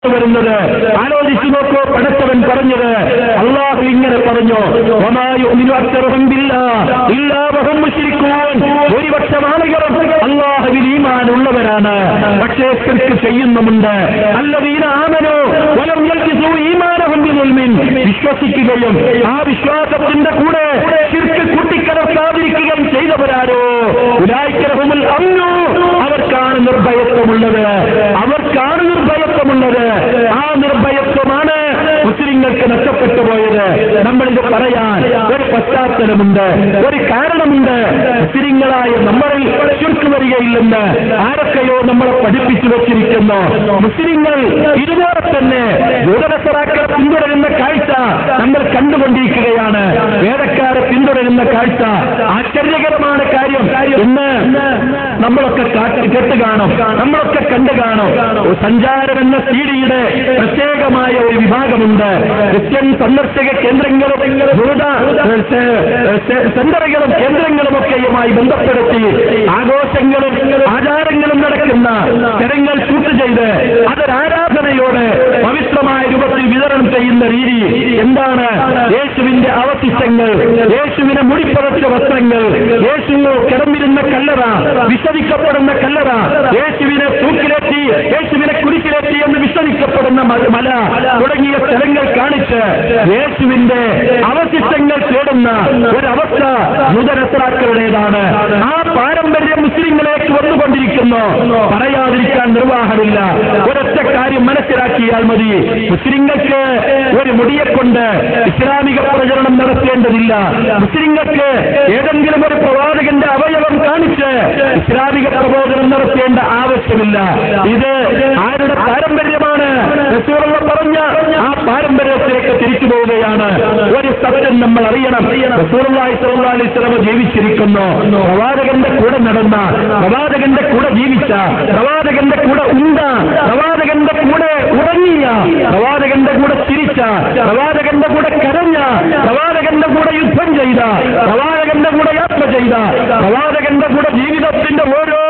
വരുന്നത്. ആലോചിച്ചു നോക്കൂ, പടച്ചവൻ പറഞ്ഞത്. അള്ളാഹു ഇങ്ങനെ പറഞ്ഞു, ഭൂരിപക്ഷം ആളുകളും അള്ളാഹുവിൽ ഈമാൻ ഉള്ളവരാണ്, പക്ഷേ ശിർക്ക് ചെയ്യുന്നുമുണ്ട്. അല്ലദീന ആമനൂ വലം യൽബിസൂ ഈമാനഹും ബിദുൽമിൻ, വിശ്വസിക്കുകയും ആ വിശ്വാസത്തിന്റെ കൂടെ ശിർക്ക് കൂട്ടിക്കലർത്താതിരിക്കുകയും ചെയ്തവരാരോ ഉലൈക ലഹുമുൽ അംനു, അവർക്കാണ് നിർഭയത്വമുള്ളത്. അവർക്കാണ് നിർഭയത്വമുള്ളത്. ആ നിർഭയത്വമാണ് മുസ്ലിങ്ങൾക്ക് നഷ്ടപ്പെട്ടു പോയത്. നമ്മളിത് പറയാൻ ഒരു പശ്ചാത്തലമുണ്ട്, ഒരു കാരണമുണ്ട്. മുസ്ലിങ്ങളായ നമ്മളിൽ ശിർക്ക് വരികയില്ലെന്ന് ആരൊക്കെയോ നമ്മളെ പഠിപ്പിച്ചു വച്ചിരിക്കുന്നു. മുസ്ലിങ്ങൾ ഇതുപോലെ തന്നെ യൂദനസറാക്കളെ പിന്തുടരുന്ന കാഴ്ച നമ്മൾ കണ്ടുകൊണ്ടിരിക്കുകയാണ്. വേദക്കാരെ പിന്തുടരുന്ന കാഴ്ച ആശ്ചര്യകരമാണ്. കാര്യം ഇന്ന് നമ്മളൊക്കെ കേട്ട് കാണും, നമ്മളൊക്കെ കണ്ടു കാണും. സഞ്ചാരം എന്ന സീഡിയുടെ പ്രത്യേകമായ ഒരു വിഭാഗമുണ്ട്. ക്രിസ്ത്യൻ സന്ദർശക കേന്ദ്രങ്ങളും സെന്ററുകളും കേന്ദ്രങ്ങളുമൊക്കെയുമായി ബന്ധപ്പെടുത്തി ആഘോഷങ്ങളും ആചാരങ്ങളും നടക്കുന്ന സ്ഥലങ്ങൾ ഷൂട്ട് ചെയ്ത് അതൊരാരാധനയോട് പവിത്രമായ രൂപത്തിൽ വിതരണം ചെയ്യുന്ന രീതി എന്താണ്? യേശുവിന്റെ അവശിഷ്ടങ്ങൾ, യേശുവിനെ മുടിപ്പുറച്ച വസ്ത്രങ്ങൾ, യേശു കിടന്നിരുന്ന കല്ലറ, വിശ്വസിക്കപ്പെടുന്ന കല്ലറ, യേശുവിനെ തൂക്കിലേറ്റി, യേശുവിനെ കുരിശിലേറ്റി എന്ന് വിശ്വസിക്കപ്പെടുന്ന മല തുടങ്ങിയ സ്ഥലങ്ങൾ കാണിച്ച് യേശുവിന്റെ അവശിഷ്ടങ്ങൾ തേടുന്ന ഒരവസ്ഥ യൂദനസറാക്കളുടേതാണ്. ആ പാരമ്പര്യം മുസ്ലിങ്ങളിലേക്ക് വന്നുകൊണ്ടിരിക്കുന്നു. പറയാതിരിക്കാൻ നിർവാഹമില്ല. ഒരൊറ്റ കാര്യം മനസ്സിലാക്കിയാൽ മതി. മുസ്ലിങ്ങൾക്ക് ഒരു മുടിയെ കൊണ്ട് ഇസ്ലാമിക പ്രചരണം നടത്തേണ്ടതില്ല. മുസ്ലിങ്ങൾക്ക് ഏതെങ്കിലും ഒരു പ്രവാചകന്റെ അവയവം കാണിച്ച് ഇസ്ലാമിക പ്രബോധനം നടത്തേണ്ട ആവശ്യമില്ല. ഇത് ആരുടെ പാരമ്പര്യമാണ്? റസൂലുള്ള പറഞ്ഞ ആ പാരമ്പര്യത്തിലേക്ക് തിരിച്ചു പോവുകയാണ്. ഒരു സത്യം നമ്മൾ അറിയണം. റസൂലുള്ളാഹി സ്വല്ലല്ലാഹു അലൈഹി വസല്ലം ജീവിച്ചിരിക്കുന്നു. പ്രവാചകന്റെ കൂടെ നടന്ന, പ്രവാചകന്റെ കൂടെ ജീവിച്ച, പ്രവാചകന്റെ കൂടെ ഉണ്ട, പ്രവാചകന്റെ കൂടെ ഉറങ്ങിയ, പ്രവാചകന്റെ കൂടെ ചിരിച്ച, പ്രവാചകന്റെ കൂടെ കരഞ്ഞ, പ്രവാചകന്റെ കൂടെ യുദ്ധം ചെയ്ത, പ്രവാചകന്റെ കൂടെ യാത്ര ചെയ്ത, പ്രവാചകന്റെ കൂടെ ജീവിതത്തിന്റെ ഓരോ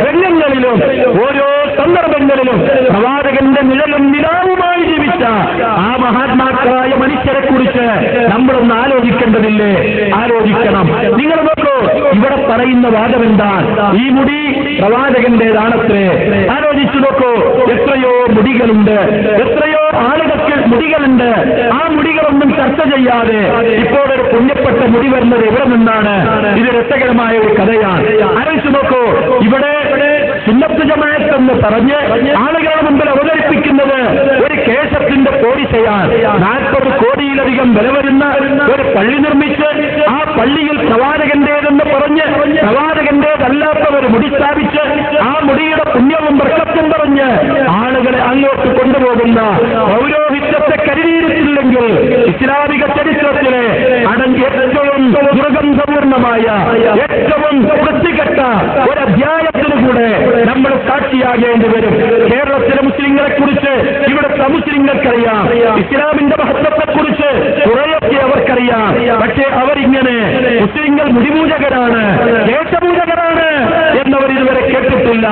രംഗങ്ങളിലും ഓരോ സന്ദർഭങ്ങളിലും പ്രവാചകന്റെ നിഴലും നിലാവുമായി ജീവിച്ച ആ മഹാത്മാക്കളായ മനുഷ്യരെ കുറിച്ച് നമ്മളൊന്ന് ആലോചിക്കേണ്ടതില്ലേ? ആലോചിക്കണം. നിങ്ങൾ നോക്കൂ, ഇവിടെ പറയുന്ന വാദം എന്താ? ഈ മുടി പ്രവാചകന്റേതാണത്രേ. ആലോചിച്ചു നോക്കൂ, എത്രയോ മുടികളുണ്ട്, എത്രയോ ആളുകൾക്ക് മുടികളുണ്ട്. ആ മുടികളൊന്നും ചർച്ച ചെയ്യാതെ ഇപ്പോൾ ഒരു പുണ്യപ്പെട്ട മുടി വരുന്നത് എവിടെ നിന്നാണ്? ഇത് രസകരമായ ഒരു കഥയാണ്. ആലോചിച്ചു നോക്കൂ, ഇവിടെ സുന്നത്ത് ജമാഅത്ത് എന്ന് പറഞ്ഞ് ആളുകളുടെ മുമ്പിൽ അവതരിപ്പിക്കുന്നത് ഒരു കേശത്തിന്റെ പോലീസയാണ്. 40 കോടിയിലധികം വില വരുന്ന ഒരു പള്ളി നിർമ്മിച്ച് ആ പള്ളിയിൽ പ്രവാചകന്റേതെന്ന് പറഞ്ഞ് പ്രവാചകന്റേതല്ലാത്ത ഒരു മുടി സ്ഥാപിച്ച് ആ മുടിയുടെ പുണ്യവും ബർക്കത്തും പറഞ്ഞ് ആളുകളെ അങ്ങോട്ട് കൊണ്ടുപോകുന്ന പൗരോഹിത്യത്തെ കരുതിയിരുത്തില്ലെങ്കിൽ ഇസ്ലാമിക ചരിത്രത്തിലെ ഏറ്റവും ദുർഗന്ധപൂർണമായ, ഏറ്റവും വൃത്തികെട്ട ഒരധ്യായത്തിനു കൂടെ നമ്മൾ സാക്ഷിയാകേണ്ടി വരും. കേരളത്തിലെ മുസ്ലിങ്ങളെ കുറിച്ച് ഇവിടുത്തെ മുസ്ലിങ്ങൾക്കറിയാം, ഇസ്ലാമിന്റെ മഹത്വത്തെക്കുറിച്ച് കുറേയൊക്കെ അവർക്കറിയാം. പക്ഷേ അവരിങ്ങനെ മുസ്ലിങ്ങൾ മുടിപൂജകരാണ്, കേശപൂജകരാണ് എന്നവർ ഇതുവരെ കേട്ടിട്ടില്ല.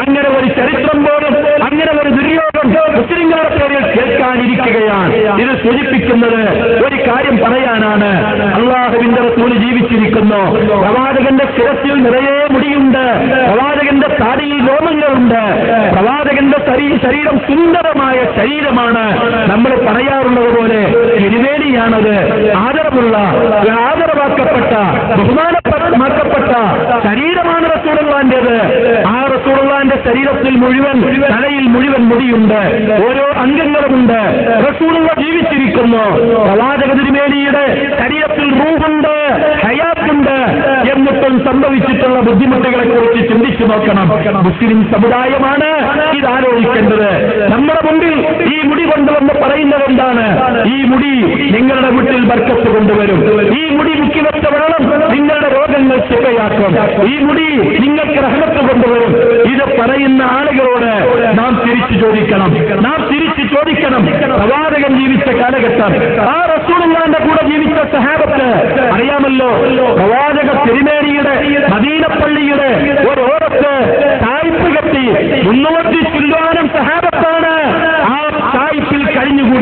അങ്ങനെ ഒരു ചരിത്രം പോലും, അങ്ങനെ ഒരു ദുര്യോഗം മുസ്ലിങ്ങളുടെ പേരിൽ കേൾക്കാനിരിക്കുകയാണ്. ഇത് സൂചിപ്പിക്കുന്നത് ഒരു കാര്യം പറയാനാണ്. അള്ളാഹുവിന്റെ റസൂൽ ജീവിച്ചിരിക്കുന്നു. പ്രവാചകന്റെ ശിരസിൽ നിറയെ മുടിയുണ്ട്, പ്രവാചകന്റെ താടിയിൽ രോമങ്ങളുണ്ട്, പ്രവാചകന്റെ ശരീരം സുന്ദരമായ ശരീരമാണ്. നമ്മൾ പറയാറുള്ളത് പോലെ തിരുവേലിയാണത്. ആദരവാക്കപ്പെട്ട, ബഹുമാനമാക്കപ്പെട്ട ശരീരമാണ് റസൂലുള്ളാഹിന്റേത്. ആ റസൂലുള്ളാഹിന്റെ ശരീരത്തിൽ മുഴുവൻ, തലയിൽ മുഴുവൻ മുടിയുണ്ട്, ഓരോ അംഗങ്ങളുമുണ്ട്. റസൂലുള്ള ജീവിച്ചിരിക്കുന്നു. പ്രവാചക തിരുമേനിയുടെ ശരീരത്തിൽ റൂഹുണ്ട്, ഹയാത്തുണ്ട്. എന്നിട്ടും സംഭവിച്ചിട്ടുള്ള ബുദ്ധിമുട്ടുകളെ കുറിച്ച് ചിന്തിച്ചു നോക്കണം. മുസ്ലിം സമുദായമാണ് ഇത് ആലോചിക്കേണ്ടത്. നമ്മുടെ മുമ്പിൽ ഈ മുടി കൊണ്ടുവന്ന് പറയുന്നത് എന്താണ്? ഈ മുടി നിങ്ങളുടെ വീട്ടിൽ ബർക്കത്ത് കൊണ്ടുവരും. ഈ മുടി മുക്കിവെച്ച വെള്ളം നിങ്ങളുടെ രോഗങ്ങൾ ശിഫയാക്കും. ഈ മുടി നിങ്ങൾക്ക് റഹ്മത്ത് കൊണ്ടുവരും. ഇത് പറയുന്ന ആളുകളോട് നാം തിരിച്ചു ചോദിക്കണം. പ്രവാചകൻ ജീവിച്ച കാലഘട്ടം, ആ റസൂലുള്ളാഹിന്റെ കൂടെ ജീവിച്ച സഹാബത്ത് അറിയാമല്ലോ. പ്രവാചക തിരുമേനിയുടെ മദീനപ്പള്ളിയുടെ ഒരോരത്ത് തായ്പ് കെട്ടി 300 ചില്ലുവാനം സഹാബത്താണ് ആ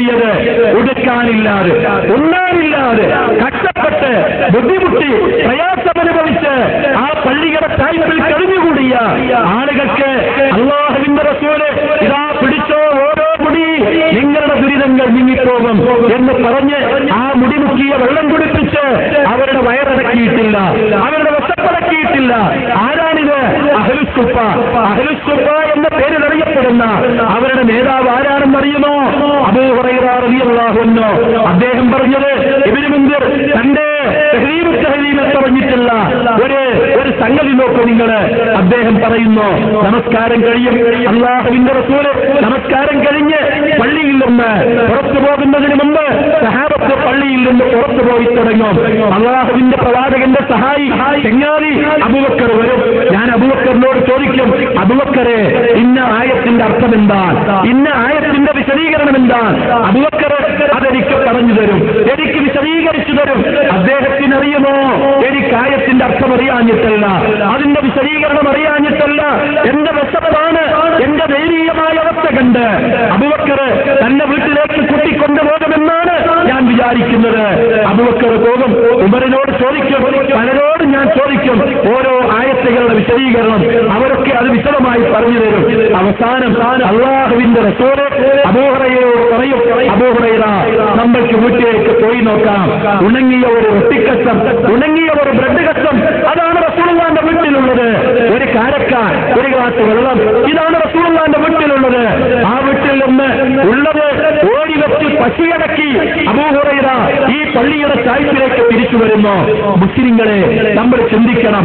കൂടിയത് ഉടുക്കാനില്ലാതെ ഉണ്ണാനില്ലാതെ കഷ്ടപ്പെട്ട് ബുദ്ധിമുട്ടി പ്രയാസമനുഭവിച്ച് ആ പള്ളിയുടെ തായ്പിൽ കഴിഞ്ഞുകൂടിയ ആളുകൾക്ക് അല്ലാഹുവിന്റെ റസൂല് ഇതാ പിടിച്ചോ ഓരോ മുടി നിങ്ങളുടെ ദുരിതങ്ങൾ നീങ്ങിപ്പോകും എന്ന് പറഞ്ഞ് ആ മുടിമുക്കിയ വെള്ളം കുടിപ്പിച്ച് അവരുടെ വയറിറക്കിയിട്ടില്ല, അവരുടെ വശപ്പടക്കിയിട്ടില്ല. ആരാണിത്? അഹ്ലുസ്സുഫ. അഹ്ലുസ്സുഫ എന്ന പേരിൽ അറിയപ്പെടുന്ന അവരുടെ നേതാവ് ആരാണെന്നറിയുമോ? അബൂ ഹുറൈറ റളിയല്ലാഹു അൻഹു. അദ്ദേഹം പറഞ്ഞത് ഇബ്നു മുൻദിർ തന്റെ തഹ്രീമുൽ പറഞ്ഞിട്ടുള്ള ഒരു സംഗതി നോക്കൂ നിങ്ങൾ. അദ്ദേഹം പറയുന്നു, നമസ്കാരം കഴിയും, അല്ലാഹുവിന്റെ റസൂല് നമസ്കാരം കഴിഞ്ഞ് പള്ളിയിൽ നിന്ന് പുറത്തു പോകുന്നതിന് മുമ്പ് സഹാബത്ത് പള്ളിയിൽ നിന്ന് പുറത്തു പോയി തുടങ്ങും. അല്ലാഹുവിന്റെ പ്രവാചകന്റെ സഹായി ചെങ്ങാതി അബൂബക്കർ വരും. ഞാൻ അബൂബക്കറിനോട് ചോദിക്കും, അബൂബക്കറെ ഇന്ന ആയത്തിന്റെ അർത്ഥം എന്താണ്, ഇന്ന ആയത്തിന്റെ വിശദീകരണം എന്താണ്? അബൂബക്കർ അതെനിക്ക് പറഞ്ഞു തരും, എനിക്ക് വിശദീകരിച്ചു തരും. അദ്ദേഹത്തിന് അറിയുമോ, എനിക്ക് ആയത്തിന്റെ അർത്ഥം അറിയാഞ്ഞിട്ടല്ല, അതിന്റെ വിശദീകരണം അറിയാഞ്ഞിട്ടല്ല, എന്റെ വിശപ്പാണ്, എന്റെ ദയനീയമായ അവസ്ഥ കണ്ട് അബൂബക്കർ തന്നെ വീട്ടിലേക്ക് കൂട്ടിക്കൊണ്ടുപോകുമെന്നാണ് ഞാൻ വിചാരിക്കുന്നത്. അബൂബക്കർ പോകും, ഉമറിനോട് ചോദിക്കും, പലരോടും ഞാൻ ചോദിക്കും ഓരോ ആയത്തുകളുടെ വിശദീകരണം. അവരൊക്കെ അത് വിശദമായി പറഞ്ഞു തരും. അവസാനം അല്ലാഹുവിന്റെ റസൂല് അബൂ ഹുറൈറയോട് പറയും, അബൂ ഹുറൈറ നമ്മൾക്ക് വീട്ടിലേക്ക് പോയി നോക്കാം. ഉണങ്ങിയ ഒരു റൊട്ടിക്കഷ്ണം, ഉണങ്ങിയ ഒരു ബ്രെഡ് കഷ്ണം, അതാണ് റസൂലുള്ളാഹിന്റെ വീട്ടിലുള്ളത്. ഒരു കാരക്കാൻ, ഒരു ഗ്ലാസ് വെള്ളം, ഇതാണ് റസൂലുള്ളാഹിന്റെ വീട്ടിലുള്ളത്. ആ വീട്ടിൽ നിന്ന് ഉള്ളത് ഓടി വെച്ച് പശിയടക്കി അബൂ ഹുറൈറ ഈ പള്ളിയുടെ ചായ്പിലേക്ക് തിരിച്ചു വരുന്നു. മുസ്ലിങ്ങളെ നമ്മൾ ചിന്തിക്കണം.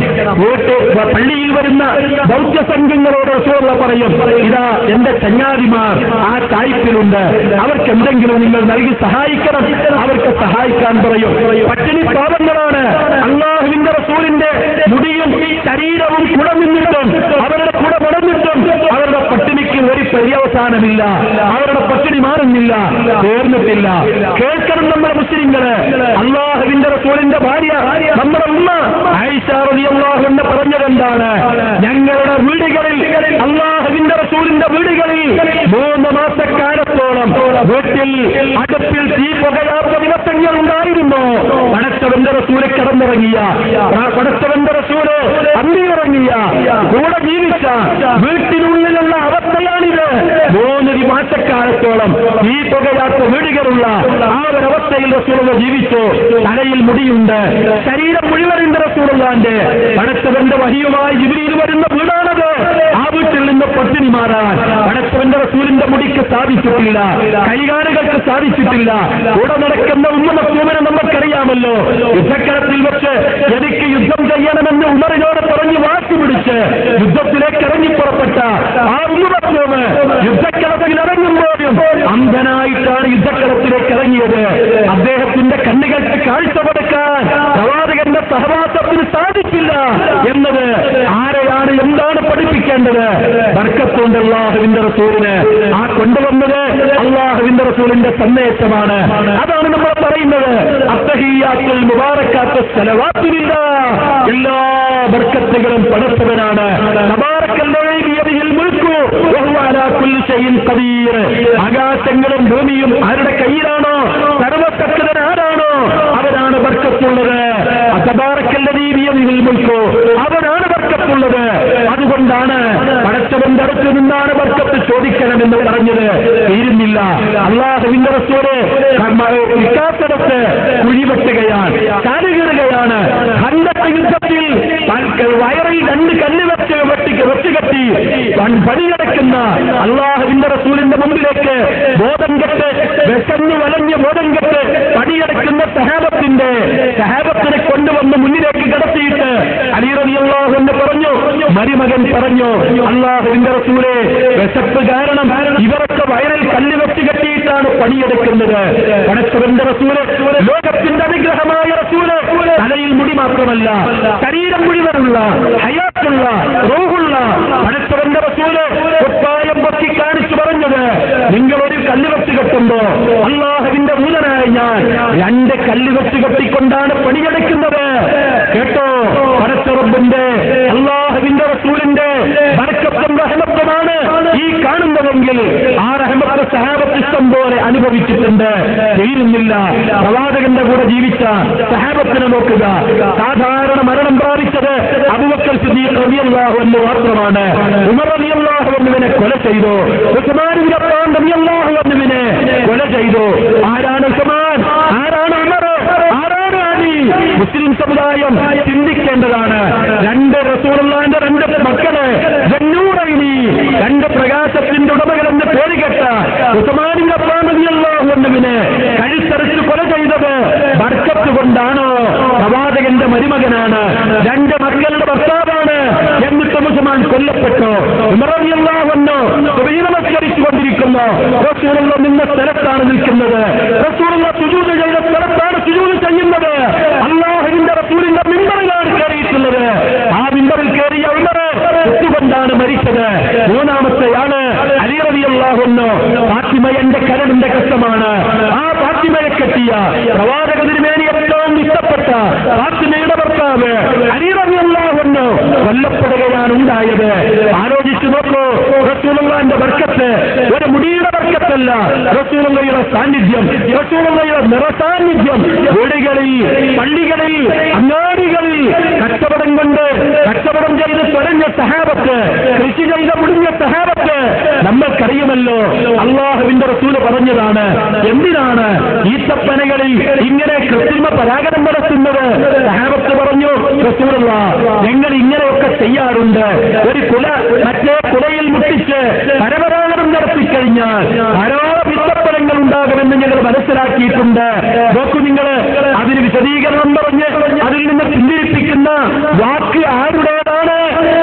പള്ളിയിൽ വരുന്ന ബൗദ്ധ സംഘങ്ങളോട് റസൂലുള്ളാഹി പറയും, ഇതാ എന്റെ ചങ്ങാതിമാർ ആ ചായ്പിലുണ്ട്, അവർക്ക് എന്തെങ്കിലും നിങ്ങൾ നൽകി സഹായിക്കണം. അവർക്ക് സഹായിക്കാൻ പറയും. പട്ടിണി പാപങ്ങളാണ്. അല്ലാഹുവിന്റെ റസൂലിന്റെ മുടിയും ശരീരവും കുടമിന്നിട്ടും അവരുടെ കുട മുടന്നിട്ടും അവരുടെ പട്ടിണിക്ക് ഒരു പര്യവസാനമില്ല, അവരുടെ പട്ടിണി മാറുന്നില്ല, തീർന്നിട്ടില്ല. കേൾക്കണം നമ്മുടെ മുസ്ലിങ്ങള്. അല്ലാഹുവിന്റെ റസൂലിന്റെ ഭാര്യ നമ്മുടെ ഉമ്മ ആയിഷ റളിയല്ലാഹു അൻഹ പറഞ്ഞതെന്താണ്? ഞങ്ങളുടെ വീടുകളിൽ, അല്ലാഹുവിന്റെ റസൂലിന്റെ വീടുകളിൽ 3 മാസക്കാലത്തോളം വീട്ടിൽ അടുപ്പിൽ തീ പുകയാത്ത ദിവസങ്ങൾ ഉണ്ടായിരുന്നു. പടച്ചവന്റെ റസൂല് കിടന്നിറങ്ങിയ, പടച്ചവന്റെ റസൂല് അന്തിയിറങ്ങിയ, കൂടെ ജീവിച്ച വീട്ടിനുള്ളിലുള്ള അവസ്ഥയാണിത്. 3 മാസക്കാലത്തോളം ഈ പുകയാത്ത വീടുകളുള്ള ആ ഒരവസ്ഥയിൽ റസൂലുള്ളാഹി ജീവിച്ചു. തലയിൽ മുടിയുണ്ട്, ശരീരം മുഴുവനുണ്ട് റസൂലുള്ളാഹിന്റെ. പടച്ചവന്റെ വഹിയുമായി ജിബ്രീൽ വരുന്ന വീടാണത്. ആ വീട്ടിൽ നിന്ന് പട്ടിണി മാറാൻ പടച്ചവന്റെ റസൂലിന്റെ മുടിക്ക് സാധിച്ചിട്ടില്ല, കൈകാലുകൾക്ക് സാധിച്ചിട്ടില്ല. കൂടെ നടക്കുന്ന ഉമ്മ മക്തൂമിനെ നമുക്കറിയാമല്ലോ. യുദ്ധക്കളത്തിൽ വെച്ച് എനിക്ക് യുദ്ധം ചെയ്യണമെന്ന് ഉമറിനോട് പറഞ്ഞ് വാശി പിടിച്ച് യുദ്ധത്തിലേക്ക് ഇറങ്ങിപ്പുറപ്പെട്ട ആ ഉമ്മ മക്തൂമ് യുദ്ധക്കളത്തിൽ ഇറങ്ങുമ്പോഴും അന്ധനായിട്ടാണ് യുദ്ധക്കളത്തിലേക്ക് ഇറങ്ങിയത്. അദ്ദേഹത്തിന്റെ കണ്ണുകൾക്ക് കാഴ്ച കൊടുക്കാൻ പ്രവാചകന്റെ സഹവാസത്തിന് സാധിച്ചില്ല എന്നത് ആരെയാണ്, എന്താണ് പഠിപ്പിക്കേണ്ടത്? ബർക്കത്തുണ്ട് അല്ലാഹുവിന്റെ റസൂലിന്. ആ കൊണ്ടുവന്നത് അല്ലാഹുവിന്റെ റസൂലിന്റെ സന്ദേശമാണ്. അതാണ് നമ്മൾ പറയുന്നത്, അത്തഹിയ്യാത്തുൽ മുബാറക്കാത്തുസ് സലവാത്തുലില്ലാഹ്. എല്ലാ ബർക്കത്തുകളും പടച്ചവനാണ്. തബാറക്കല്ലദീ ബിയദിഹിൽ മുൽക്കു വഹുവ അലാ കുല്ലി ഷൈഇൻ ഖദീർ. ആകാശങ്ങളും ഭൂമിയും ആരുടെ കയ്യിലാണോ, സർവശക്തൻ ആരാണോ അവനാണ് ബർക്കത്തുള്ളത്. തബാറക്കല്ലദീ ബിയദിഹിൽ മുൽക്കു, അവനാണ് ബർക്കത്തുള്ളത്. അതുകൊണ്ടാണ് പടച്ചവന്റെ അടുത്ത് നിന്നാണ് ബർക്കത്ത് ചോദിക്കണമെന്ന് പറഞ്ഞത്. തീരുന്നില്ല. അല്ലാഹുവിന്റെ റസൂല് വികാസത്ത് കുഴിവെട്ടുകയാണ്, ചാലുകീറുകയാണ്. ഖന്ദഖ് യുദ്ധത്തിൽ വയറിൽ 2 കല്ല് വെച്ചുകെട്ടി പണിയെടുക്കുന്ന അല്ലാഹുവിന്റെ റസൂലിന്റെ മുമ്പിലേക്ക് ബോധം കെട്ട്, വിശന്നു വലഞ്ഞ് ബോധം കെട്ട് പണിയെടുക്കുന്ന സഹാബത്തിനെ കൊണ്ടുവന്ന് മുന്നിലേക്ക് കടത്തിയിട്ട് അലി റളിയല്ലാഹു അൻഹു പറഞ്ഞു, മരുമകൻ പറഞ്ഞു, അല്ലാഹുവിന്റെ റസൂലേ, വിശപ്പ് കാരണം ഇവരൊക്കെ വയറിൽ കല്ല് വെച്ച് കെട്ടിയിട്ടാണ് പണിയെടുക്കുന്നത്. പടച്ചവന്റെ റസൂല്, ലോകത്തിന്റെ അനുഗ്രഹമായ റസൂല്, തലയിൽ മുടി മാത്രമല്ല ശരീരം മുഴുവനുള്ള, ഹയാത്തുള്ള, റൂഹുള്ള പടച്ചവന്റെ റസൂല് കുപ്പായം പൊക്കി കാണിച്ചു പറഞ്ഞത്, നിങ്ങളൊരു കല്ല് വെച്ച് കെട്ടുമ്പോ അല്ലാഹുവിന്റെ ദൂതനായ ഞാൻ 2 കല്ല് വെച്ച് കെട്ടിക്കൊണ്ടാണ് പണിയെടുക്കുന്നത്. കേട്ടോ, പടച്ച റബ്ബിന്റെ അല്ലാഹുവിന്റെ റസൂലിന്റെ ബർക്കത്തും റഹ്മത്തുമാണ് ഈ കാണുന്നത് ഇല്ലെങ്കിൽ ആ റഹ്മത്ത് സഹാബത്ത് ഇഷ്ടം പോലെ അനുഭവിച്ചിട്ടുണ്ട്. തീരുന്നില്ല. പ്രവാചകന്റെ കൂടെ ജീവിച്ച സഹാബത്തിനെ നോക്കുക. സാധാരണ മരണം പ്രാപിച്ചത് അബൂബക്കർ സിദ്ദീഖ് റളിയല്ലാഹു അൻഹു മാത്രമാണ്. ഉമർ റളിയല്ലാഹു അൻഹുവിനെ കൊല ചെയ്തു. ഉസ്മാൻ ഇബ്നു അഫ്ഫാൻ റളിയല്ലാഹു അൻഹുവിനെ കൊല ചെയ്തു. ആരാണ് ഉസ്മാൻ? ആരാണ് ഉമർ? ആരാണ് അലി? മുസ്ലിം സമുദായം ചിന്തിക്കേണ്ടതാണ്. രണ്ട് റസൂലുള്ളാഹിന്റെ രണ്ട് മക്കള് ജന്നൂറൈനി, രണ്ട് പ്രകാശത്തിന്റെ ഉടമകളെന്ന് പേര് കേട്ട ഉസ്മാൻ ഇബ്നു അഫ്ഫാൻ റളിയല്ലാഹു അൻഹുവിനെ കഴുത്തറുത്ത് കൊല ചെയ്തത് ബർക്കത്ത് കൊണ്ടാണോ? പ്രവാചകന്റെ മരുമകനാണ്, രണ്ട് മക്കളുടെ ഭർത്താവാണ്. എന്നിട്ടും ഉസ്മാൻ കൊല്ലപ്പെട്ടു. ഉമർ റളിയല്ലാഹു അൻഹു സുബ്ഹി നമസ്കരിച്ചുകൊണ്ടിരിക്കുന്നു. റസൂലുള്ള നിന്ന സ്ഥലത്താണ് നിൽക്കുന്നത്. റസൂലുള്ള സുജൂദ് ചെയ്ത സ്ഥലത്താണ് സുജൂദ് ചെയ്യുന്നത്. അല്ലാഹുവിന്റെ റസൂലിന്റെ മിമ്പറിലാണ് കയറിയിട്ടുള്ളത്. ആ മിമ്പറിൽ കയറിയ ഉമർ കൊണ്ടാണ് മരിച്ചത്. മൂന്നാമത്തെയാണ് അലി റളിയല്ലാഹു അൻഹു. ഫാത്തിമ എന്റെ കരടിന്റെ കഷ്ടമാണ്. ആ ഫാത്തിമയെ കെട്ടിയ പ്രവാചക തിരുമേനി ഏറ്റവും ഇഷ്ടപ്പെട്ട ഫാത്തിമയുടെ ഭർത്താവ് അലി റളിയല്ലാഹു അൻഹു കൊല്ലപ്പെടുകയാണ് ഉണ്ടായത്. ആലോചിച്ചു നോക്കൂ. റസൂലുള്ളാഹിന്റെ ബർക്കത്ത് ഒരു മുടിയുടെ ബർക്കത്തല്ല, റസൂലുള്ളാഹിയുടെ സാന്നിധ്യം, റസൂലുള്ളാഹിയുടെ നിറസാന്നിധ്യം വീടുകളിൽ, പള്ളികളിൽ, അങ്ങാടികളിൽ കച്ചവടം കൊണ്ട് കച്ചവടം ചെയ്ത് തുരഞ്ഞ സഹാബത്ത്, കൃഷി ചെയ്ത മുടിഞ്ഞ സഹാബത്ത് നമ്മൾക്കറിയുമല്ലോ. അല്ലാഹുവിന്റെ റസൂല് പറഞ്ഞതാണ്. എന്തിനാണ് ഈത്തപ്പനകളിൽ ഇങ്ങനെ കൃത്രിമ പരാഗണം നടത്തുന്നത്? സഹാബത്ത് പറഞ്ഞു, റസൂലുള്ളാഹ് ഞങ്ങൾ ഇങ്ങനെയൊക്കെ ചെയ്യാറുണ്ട്. ഒരു കുല മറ്റേ കുലയിൽ മുട്ടിച്ച് പരപരാഗണം നടത്തിക്കഴിഞ്ഞാൽ ധാരാളം ഈത്തപ്പനങ്ങൾ ഉണ്ടാകുമെന്ന് ഞങ്ങൾ മനസ്സിലാക്കിയിട്ടുണ്ട്. നോക്കൂ നിങ്ങൾ, അതിന് വിശദീകരണം പറഞ്ഞ് അതിൽ നിന്ന് പിന്തിരിപ്പിക്കുന്ന വാക്ക് ആരുടേതാണ്?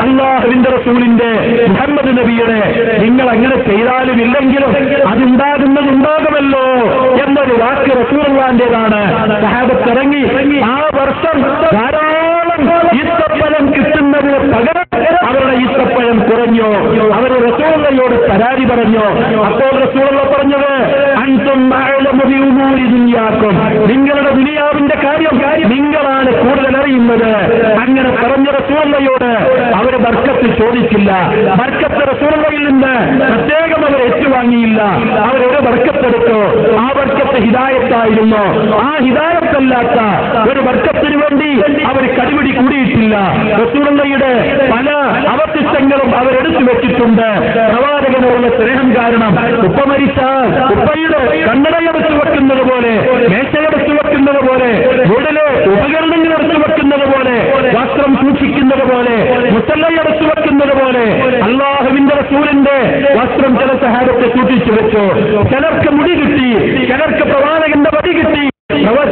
അല്ലാഹുവിന്റെ റസൂലിന്റെ, മുഹമ്മദ് നബിയുടെ. നിങ്ങൾ അങ്ങനെ ചെയ്താലും ഇല്ലെങ്കിലും അതുണ്ടാകുമല്ലോ എന്നൊരു വാക്ക് റസൂലുള്ളാഹിന്റേതാണ്. സഹാബത്ത് ഇറങ്ങി ആ വർഷം ധാരാളം ഈത്തപ്പഴം കിട്ടുന്നതിന് പകരം അവരുടെ ഈത്തപ്പഴം കുറഞ്ഞു. അവർ റസൂലുള്ളാഹിയോട് പരാതി പറഞ്ഞു. അപ്പോൾ റസൂലുള്ള പറഞ്ഞത്, അൻതും അഅലമു ബി ഉമൂരി ദുനിയാക്കും, നിങ്ങളുടെ ദുനിയാവിന്റെ കാര്യം നിങ്ങളാണ് കൂടുതൽ അറിയുന്നത്. അങ്ങനെ പറഞ്ഞ റസൂലുള്ളാഹിയോട് അവർ ബർക്കത്ത് ചോദിച്ചില്ല. ബർക്കത്ത് റസൂലുള്ളാഹിയിൽ നിന്ന് പ്രത്യേകം അവർ ഏറ്റുവാങ്ങിയില്ല. അവരൊരു ബർക്കത്തെടുത്തു. ആ ബർക്കത്ത് ഹിദായത്തായിരുന്നു. ആ ഹിദായത്തല്ലാത്ത ഒരു ബർക്കത്തിന് വേണ്ടി അവർ കടിപിടി കൂടിയിട്ടില്ല. റസൂലുള്ളാഹിയുടെ പല അവശിഷ്ടങ്ങളും അവരെടുത്തു വെച്ചിട്ടുണ്ട്. പ്രവാചകനോടുള്ള സ്നേഹം കാരണം ഉപ്പ മരിച്ചാൽ ഉപ്പയുടെ കണ്ണടയെടുത്തു വെക്കുന്നത് പോലെ, മേശയെടുത്തു വെക്കുന്നത് പോലെ, വീടിലെ ഉപകരണങ്ങൾ എടുത്തു വെക്കുന്നത് പോലെ, വസ്ത്രം സൂക്ഷിക്കുന്നത് പോലെ, മുസല്ലയെടുത്തു വെക്കുന്നത് പോലെ അല്ലാഹുവിന്റെ റസൂലിന്റെ വസ്ത്രം ചില സഹാബത്തെ സൂക്ഷിച്ചു വെച്ചു. ചിലർക്ക് മുടി കിട്ടി, ചിലർക്ക് പ്രവാചകന്റെ വടി കിട്ടി,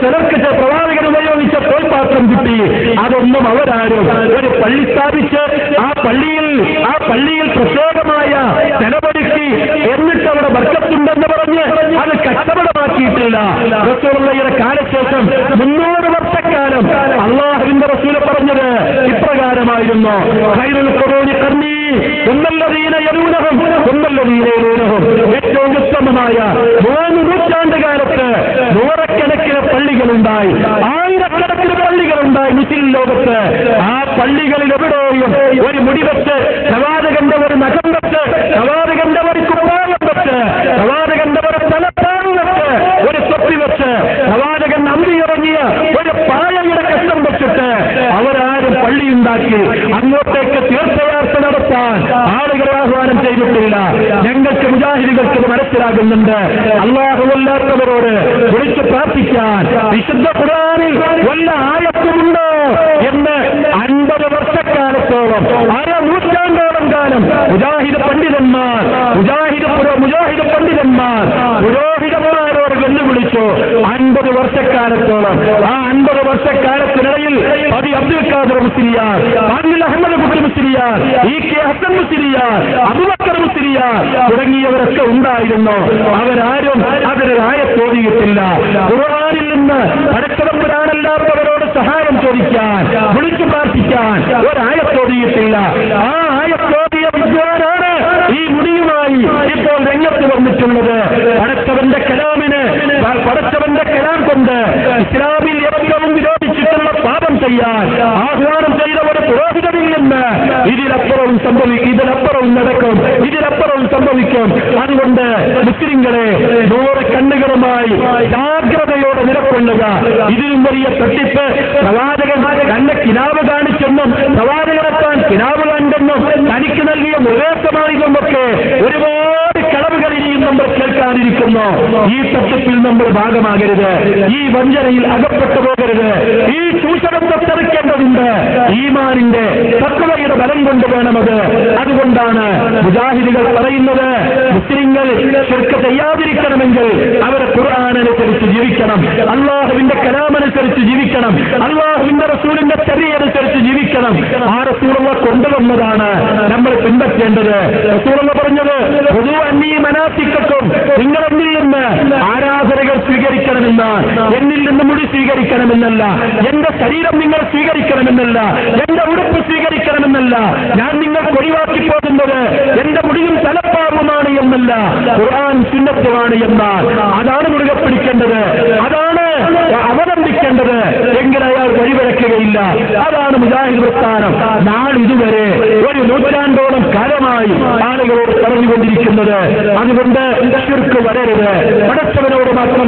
ചിലർക്ക് പ്രവാചകൻ ഉപയോഗിച്ച തോൽപാത്രം കിട്ടി. അതൊന്നും അവരാരും ഒരു പള്ളി സ്ഥാപിച്ച് ആ പള്ളിയിൽ പ്രത്യേകമായ ചെലവഴിക്ക് എന്നിട്ട് അവിടെ ബർക്കത്തുണ്ടെന്ന് പറഞ്ഞ് അത് കച്ചവടമാക്കിയിട്ടില്ല. റസൂലുള്ളാഹിയുടെ കാലശേഷം 300 വർഷക്കാലം അല്ലാഹുവിന്റെ റസൂല് പറഞ്ഞത് ഇപ്രകാരമായിരുന്നു, ഖൈറുൽ ഖുറൂനി ഖർനി സുമ്മല്ലദീന യലൂനഹും സുമ്മല്ലദീന യലൂനഹും. ഏറ്റവും ഉത്തമമായ 3 നൂറ്റാണ്ട് കാലത്ത് നൂറക്കണക്കിന് പള്ളികളുണ്ടായി, ആയിരക്കണക്കിന് പള്ളികളുണ്ടായി മുസ്ലിം ലോകത്ത്. ആ പള്ളികളിൽ എവിടെയും ഒരു മുടി വെച്ച്, പ്രവാചകന്റെ ഒരു നഖം വെച്ച്, പ്രവാചകന്റെ ഒരു കുപ്പായം വെച്ച്, പ്രവാചകന്റെ ഒരു തലപ്പാവ് വെച്ച്, ഒരു തൊപ്പി വെച്ച്, പ്രവാചകൻ അമ്പിയിറങ്ങിയ ഒരു പായയുടെ കഷ്ടം വെച്ചിട്ട് അവരാരും പള്ളിയുണ്ടാക്കി അങ്ങോട്ടേക്ക് തീർത്ഥയാത്ര നടത്താൻ ആളുകളെ ആഹ്വാനം ചെയ്തിട്ടില്ല. ഞങ്ങൾക്ക് മുജാഹിദുകൾക്ക് മനസ്സിലാകുന്നുണ്ട്. അല്ലാഹുവല്ലാത്തവരോട് വിളിച്ചു പ്രാർത്ഥിക്കാൻ വിശുദ്ധ ഖുർആനിൽ വല്ല ആയത്തുമുണ്ടോ എന്ന് 50 വർഷക്കാലത്തോളം, അര നൂറ്റാണ്ടോളം കാലം മുജാഹിദ് പണ്ഡിതന്മാർ പുരോഹിതന്മാരോട് വെല്ലുവിളിച്ചു. 50 വർഷക്കാലത്തോളം. ആ 50 വർഷക്കാലത്തിനിടയിൽ അബ്ദുൽ ഖാദർ മുസ്ലിയാർ, ഫാദിൽ അഹമ്മദ് കുട്ടി മുസ്ലിയാർ, ഇ.കെ. ഹസൻ മുസ്ലിയാർ, അബൂബക്കർ മുസ്ലിയാർ തുടങ്ങിയവരൊക്കെ ഉണ്ടായിരുന്നു. അവരാരും അതിനൊരു ആയത്തോതിയിട്ടില്ല. ഖുർആനിൽ നിന്ന് പടച്ചതമ്പുരാനല്ലാത്തവരോട് സഹായം ചോദിക്കാൻ, വിളിച്ചു പ്രാർത്ഥിക്കാൻ ഒരായത്തോതിയിട്ടില്ല. ആ ആയത്തോതിയ വിദ്വാനാണ് ഈ മുടിയുമായി ഇപ്പോൾ രംഗത്ത് വന്നിട്ടുള്ളത്. പടച്ചവന്റെ കലാം കൊണ്ട് ഇസ്ലാമിൽ ഏറ്റവും വിരോധിച്ചിട്ടുള്ള പാപം ചെയ്യാൻ ആഹ്വാനം ചെയ്ത ഒരു പുരോഹിതനിൽ നിന്ന് ഇതിലപ്പുറവും നടക്കും, ഇതിലപ്പുറവും സംഭവിക്കും. അതുകൊണ്ട് മുസ്ലിങ്ങളെ 100 കണ്ണുകളുമായി ജാഗ്രതയോടെ നിലകൊള്ളുക. ഇതിലും വലിയ തട്ടിപ്പ് പ്രവാചകൻ തന്നെ കിനാവ് കാണിച്ചെന്നും പ്രവാചകനെത്താൻ കിനാവ് കണ്ടെന്നും തനിക്ക് നൽകിയ നിർദ്ദേശമാണെന്നൊക്കെ ഒരുപാട് കളവുകൾ ഇനിയും നമ്മൾ കേൾക്കാനിരിക്കുന്നു. ഈ തട്ടിപ്പിൽ നമ്മൾ ഭാഗമാകരുത്, ഈ വഞ്ചനയിൽ അകപ്പെട്ടു പോകരുത്, ഈ ചൂഷണം തൊട്ടറിക്കേണ്ടതുണ്ട്. ഈമാനിന്റെ തഖ്വയുടെ ബലം കൊണ്ട് വേണമത്. അതുകൊണ്ടാണ് മുജാഹിദുകൾ പറയുന്നത്, മുസ്ലിങ്ങൾ ശിർക്ക് ചെയ്യാതിരിക്കണമെങ്കിൽ അവരെ ഖുർആൻ അനുസരിച്ച് ജീവിക്കണം, അള്ളാഹുവിന്റെ കലാമനുസരിച്ച് ജീവിക്കണം, അള്ളാഹുവിന്റെ റസൂലിന്റെ ശരീഅ അനുസരിച്ച് ജീവിക്കണം. ആ റസൂലുള്ള കൊണ്ടുവന്നതാണ് നമ്മൾ പിൻപറ്റേണ്ടത്. റസൂലുള്ള പറഞ്ഞത്, പൊതു അന്നീ മനാസിക്കും, നിങ്ങൾ എന്നിൽ നിന്ന് ആരാധനകൾ സ്വീകരിക്കണമെന്ന, എന്നിൽ നിന്ന് മുടി സ്വീകരിക്കണമെന്നല്ല, എന്റെ ശരീരം നിങ്ങൾ സ്വീകരിക്കണമെന്നല്ല, എന്റെ ഉടുപ്പ് സ്വീകരിക്കണമെന്നല്ല, ഞാൻ നിങ്ങൾക്ക് ഒഴിവാക്കി പോകുന്നത് എന്റെ മുടിയും തലപ്പാവുമാണ് എന്നല്ല, ഖുർആൻ സുന്നത്തുമാണ് എന്നാൽ അതാണ് മുറുകെ പിടിക്കേണ്ടത്, അതാണ് അവലംബിക്കേണ്ടത്. എങ്കിൽ അയാൾ വഴിവിളക്കുകയില്ല. അതാണ് മുജാഹിദ് പ്രസ്ഥാനം നാളിതുവരെ 1 നൂറ്റാണ്ടോളം കാലമായി ആളുകളോട് പറഞ്ഞുകൊണ്ടിരിക്കുന്നത്. അതുകൊണ്ട് ശിർക്ക് വരരുത്, പടച്ചവനോട് മാത്രം